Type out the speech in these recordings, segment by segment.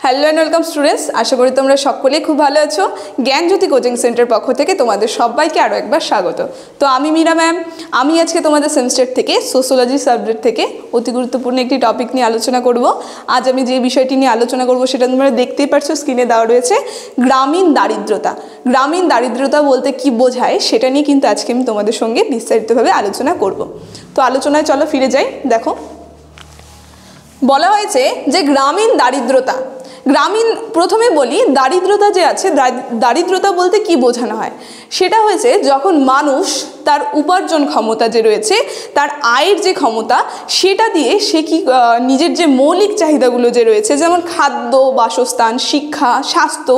Hello and welcome students, আশা করি তোমরা সকলেই খুব ভালো আছো। জ্ঞানজ্যোতি কোচিং সেন্টার পক্ষ থেকে তোমাদের সবাইকে আরও একবার স্বাগত। তো আমি মীরা ম্যাম, আমি আজকে তোমাদের সেমিস্টার থেকে সোশ্যোলজি সাবজেক্ট থেকে অতি গুরুত্বপূর্ণ একটি টপিক নিয়ে আলোচনা করব। আজ আমি যে বিষয়টি নিয়ে আলোচনা করব সেটা তোমরা দেখতেই পারছো, স্ক্রিনে দেওয়া রয়েছে, গ্রামীণ দারিদ্রতা। গ্রামীণ দারিদ্রতা বলতে কি বোঝায় সেটা নিয়ে কিন্তু আজকে আমি তোমাদের সঙ্গে বিস্তারিতভাবে আলোচনা করব। তো আলোচনায় চলো ফিরে যাই। দেখো, বলা হয়েছে যে গ্রামীণ দারিদ্রতা, প্রথমে বলি দারিদ্রতা যে আছে, দারিদ্রতা বলতে কি বোঝানো হয় সেটা হয়েছে যখন মানুষ তার উপার্জন ক্ষমতা যে রয়েছে, তার আয়ের যে ক্ষমতা, সেটা দিয়ে সে কি নিজের যে মৌলিক চাহিদাগুলো যে রয়েছে, যেমন খাদ্য, বাসস্থান, শিক্ষা, স্বাস্থ্য,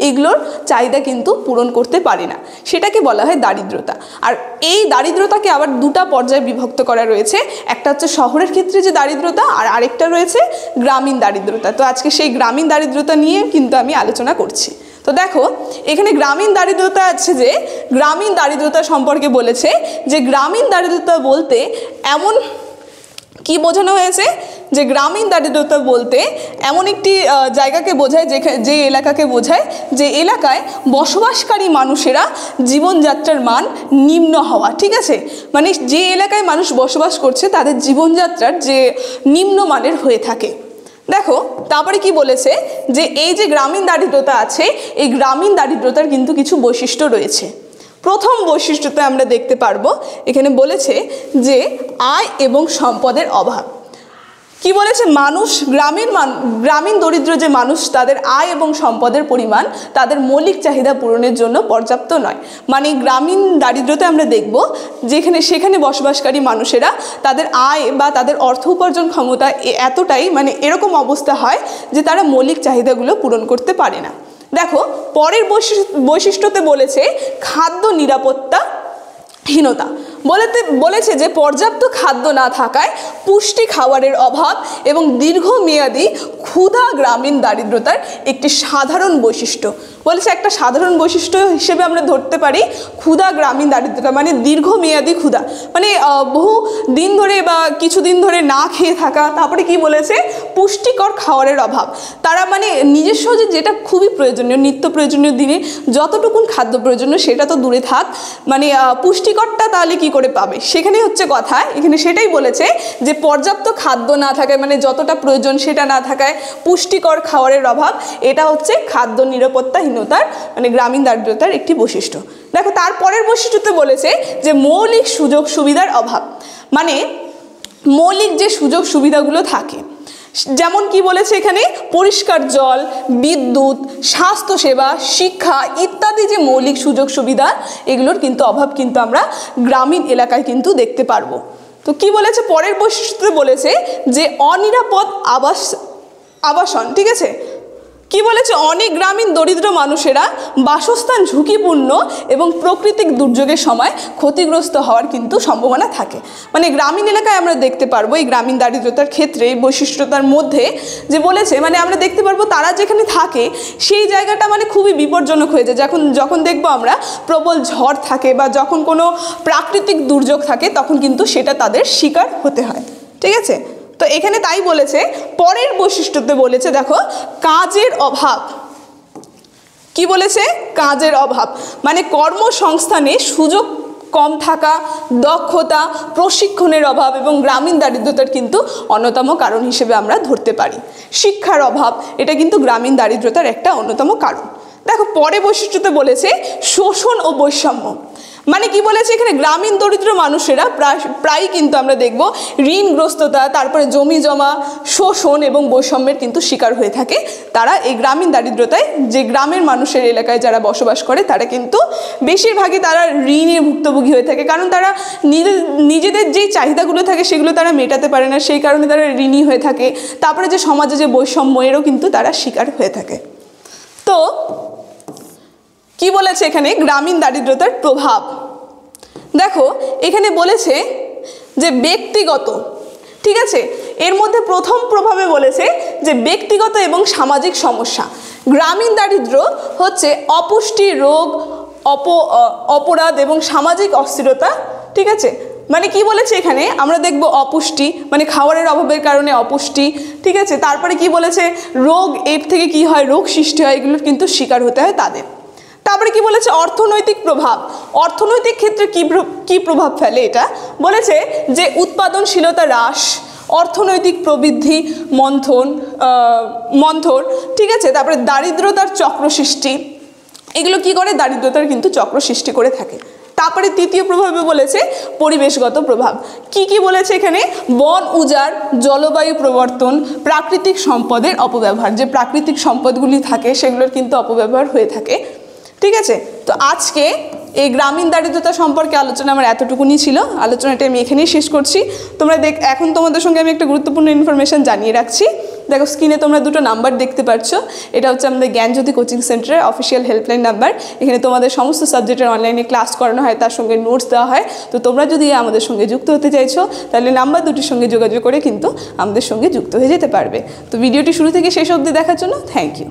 এগুলোর চাহিদা কিন্তু পূরণ করতে পারে না, সেটাকে বলা হয় দারিদ্রতা। আর এই দারিদ্রতাকে আবার দুটা পর্যায়ে বিভক্ত করা রয়েছে, একটা হচ্ছে শহরের ক্ষেত্রে যে দারিদ্রতা, আর আরেকটা রয়েছে গ্রামীণ দারিদ্রতা। তো আজকে সেই গ্রামীণ দারিদ্রতা নিয়ে কিন্তু আমি আলোচনা করছি। তো দেখো, এখানে গ্রামীণ দারিদ্রতা আছে, যে গ্রামীণ দারিদ্রতা সম্পর্কে বলেছে যে গ্রামীণ দারিদ্রতা বলতে এমন কি বোঝানো হয়েছে, যে গ্রামীণ দারিদ্রতা বলতে এমন একটি জায়গাকে বোঝায়, যে এলাকাকে বোঝায় যে এলাকায় বসবাসকারী মানুষেরা জীবনযাত্রার মান নিম্ন হওয়া। ঠিক আছে, মানে যে এলাকায় মানুষ বসবাস করছে তাদের জীবনযাত্রার যে নিম্নমানের হয়ে থাকে। দেখো, তারপরে কি বলেছে যে এই যে গ্রামীণ দারিদ্রতা আছে, এই গ্রামীণ দারিদ্রতার কিন্তু কিছু বৈশিষ্ট্য রয়েছে। প্রথম বৈশিষ্ট্যতে আমরা দেখতে পারবো, এখানে বলেছে যে আয় এবং সম্পদের অভাব। কি বলেছে, মানুষ গ্রামীণ দরিদ্র যে মানুষ, তাদের আয় এবং সম্পদের পরিমাণ তাদের মৌলিক চাহিদা পূরণের জন্য পর্যাপ্ত নয়। মানে গ্রামীণ দারিদ্রতে আমরা দেখব সেখানে বসবাসকারী মানুষেরা তাদের আয় বা তাদের অর্থ উপার্জন ক্ষমতা এতটাই, মানে এরকম অবস্থা হয় যে তারা মৌলিক চাহিদাগুলো পূরণ করতে পারে না। দেখো, পরের বৈশিষ্ট্যতে বলেছে খাদ্য নিরাপত্তাহীনতা। বলেছে যে পর্যাপ্ত খাদ্য না থাকায় পুষ্টি খাবারের অভাব এবং দীর্ঘমেয়াদী ক্ষুধা গ্রামীণ দারিদ্রতার একটি সাধারণ বৈশিষ্ট্য। বলেছে একটা সাধারণ বৈশিষ্ট্য হিসেবে আমরা ধরতে পারি ক্ষুধা গ্রামীণ দারিদ্রতা, মানে দীর্ঘমেয়াদী ক্ষুধা, মানে বহু দিন ধরে বা কিছুদিন ধরে না খেয়ে থাকা। তারপরে কি বলেছে, পুষ্টিকর খাবারের অভাব। তারা মানে নিজস্ব যেটা খুবই প্রয়োজনীয়, নিত্য প্রয়োজনীয় দিনে যতটুকুন খাদ্য প্রয়োজনীয় সেটা তো দূরে থাক, মানে পুষ্টিকরটা তাহলে কি করে পাবে, সেখানে হচ্ছে কথা। এখানে সেটাই বলেছে যে পর্যাপ্ত খাদ্য না থাকায়, মানে যতটা প্রয়োজন সেটা না থাকায়, পুষ্টিকর খাবারের অভাব, এটা হচ্ছে খাদ্য নিরাপত্তাহীনতার, মানে গ্রামীণ দারিদ্রতার একটি বৈশিষ্ট্য। দেখো, তারপরের বৈশিষ্ট্যতে বলেছে যে মৌলিক সুযোগ সুবিধার অভাব। মানে মৌলিক যে সুযোগ সুবিধাগুলো থাকে, যেমন কি বলেছে এখানে, পরিষ্কার জল, বিদ্যুৎ, স্বাস্থ্যসেবা, শিক্ষা ইত্যাদি যে মৌলিক সুযোগ সুবিধা, এগুলোর কিন্তু অভাব কিন্তু আমরা গ্রামীণ এলাকায় কিন্তু দেখতে পারবো। তো কি বলেছে, পরের বৈশিষ্ট্যতে বলেছে যে অনিরাপদ আবাসন। ঠিক আছে, কি বলেছে, অনেক গ্রামীণ দরিদ্র মানুষেরা বাসস্থান ঝুঁকিপূর্ণ এবং প্রাকৃতিক দুর্যোগের সময় ক্ষতিগ্রস্ত হওয়ার কিন্তু সম্ভাবনা থাকে। মানে গ্রামীণ এলাকায় আমরা দেখতে পারবো এই গ্রামীণ দারিদ্রতার ক্ষেত্রে বৈশিষ্ট্যতার মধ্যে যে বলেছে, মানে আমরা দেখতে পারবো তারা যেখানে থাকে সেই জায়গাটা মানে খুবই বিপজ্জনক হয়ে যায়। যখন দেখবো আমরা প্রবল ঝড় থাকে বা যখন কোনো প্রাকৃতিক দুর্যোগ থাকে, তখন কিন্তু সেটা তাদের শিকার হতে হয়। ঠিক আছে, তো এখানে তাই বলেছে। পরের বৈশিষ্ট্যতে বলেছে, দেখো, কাজের অভাব। কি বলেছে, কাজের অভাব, মানে কর্মসংস্থানে সুযোগ কম থাকা, দক্ষতা, প্রশিক্ষণের অভাব এবং গ্রামীণ দারিদ্রতার কিন্তু অন্যতম কারণ হিসেবে আমরা ধরতে পারি। শিক্ষার অভাব, এটা কিন্তু গ্রামীণ দারিদ্রতার একটা অন্যতম কারণ। দেখো, পরে বৈশিষ্ট্যতে বলেছে শোষণ ও বৈষম্য। মানে কি বলেছে, এখানে গ্রামীণ দরিদ্র মানুষেরা প্রায় কিন্তু আমরা দেখব ঋণগ্রস্ততা, তারপরে জমি জমা, শোষণ এবং বৈষম্যের কিন্তু শিকার হয়ে থাকে। তারা এই গ্রামীণ দারিদ্রতায়, যে গ্রামের মানুষের এলাকায় যারা বসবাস করে, তারা কিন্তু বেশিরভাগই তারা ঋণের ভুক্তভোগী হয়ে থাকে, কারণ তারা নিজেদের যেই চাহিদাগুলো থাকে সেগুলো তারা মেটাতে পারে না, সেই কারণে তারা ঋণী হয়ে থাকে। তারপরে যে সমাজে যে বৈষম্য, এরও কিন্তু তারা শিকার হয়ে থাকে। তো কি বলেছে এখানে, গ্রামীণ দারিদ্রতার প্রভাব। দেখো, এখানে বলেছে যে ব্যক্তিগত। ঠিক আছে, এর মধ্যে প্রথম প্রভাবে বলেছে যে ব্যক্তিগত এবং সামাজিক সমস্যা। গ্রামীণ দারিদ্র হচ্ছে অপুষ্টি, রোগ, অপরাধ এবং সামাজিক অস্থিরতা। ঠিক আছে, মানে কি বলেছে এখানে আমরা দেখব অপুষ্টি, মানে খাবারের অভাবের কারণে অপুষ্টি, ঠিক আছে। তারপরে কি বলেছে, রোগ, এর থেকে কি হয়, রোগ সৃষ্টি হয়, এগুলোর কিন্তু শিকার হতে হয় তাদের। তারপরে কি বলেছে, অর্থনৈতিক প্রভাব, অর্থনৈতিক ক্ষেত্রে কি প্রভাব ফেলে, এটা বলেছে যে উৎপাদনশীলতা হ্রাস, অর্থনৈতিক প্রবৃদ্ধি মন্থর, ঠিক আছে। তারপরে দারিদ্রতার চক্র সৃষ্টি, এগুলো কি করে, দারিদ্রতার কিন্তু চক্র সৃষ্টি করে থাকে। তারপরে তৃতীয় প্রভাবে বলেছে পরিবেশগত প্রভাব। কি বলেছে এখানে, বন উজাড়, জলবায়ু পরিবর্তন, প্রাকৃতিক সম্পদের অপব্যবহার, যে প্রাকৃতিক সম্পদগুলি থাকে সেগুলোর কিন্তু অপব্যবহার হয়ে থাকে, ঠিক আছে। তো আজকে এই গ্রামীণ দারিদ্রতা সম্পর্কে আলোচনা আমার এতটুকুনি ছিল, আলোচনাটা আমি এখানেই শেষ করছি। তোমরা এখন তোমাদের সঙ্গে আমি একটা গুরুত্বপূর্ণ ইনফরমেশন জানিয়ে রাখছি। দেখো স্ক্রিনে তোমরা দুটো নাম্বার দেখতে পাচ্ছ, এটা হচ্ছে আমাদের জ্ঞানজ্যোতি কোচিং সেন্টারের অফিসিয়াল হেল্পলাইন নাম্বার। এখানে তোমাদের সমস্ত সাবজেক্টের অনলাইনে ক্লাস করানো হয়, তার সঙ্গে নোটস দেওয়া হয়। তো তোমরা যদি আমাদের সঙ্গে যুক্ত হতে চাইছো তাহলে নাম্বার দুটির সঙ্গে যোগাযোগ করে কিন্তু আমাদের সঙ্গে যুক্ত হয়ে যেতে পারবে। তো ভিডিওটি শুরু থেকে শেষ অবধি দেখার জন্য থ্যাংক ইউ।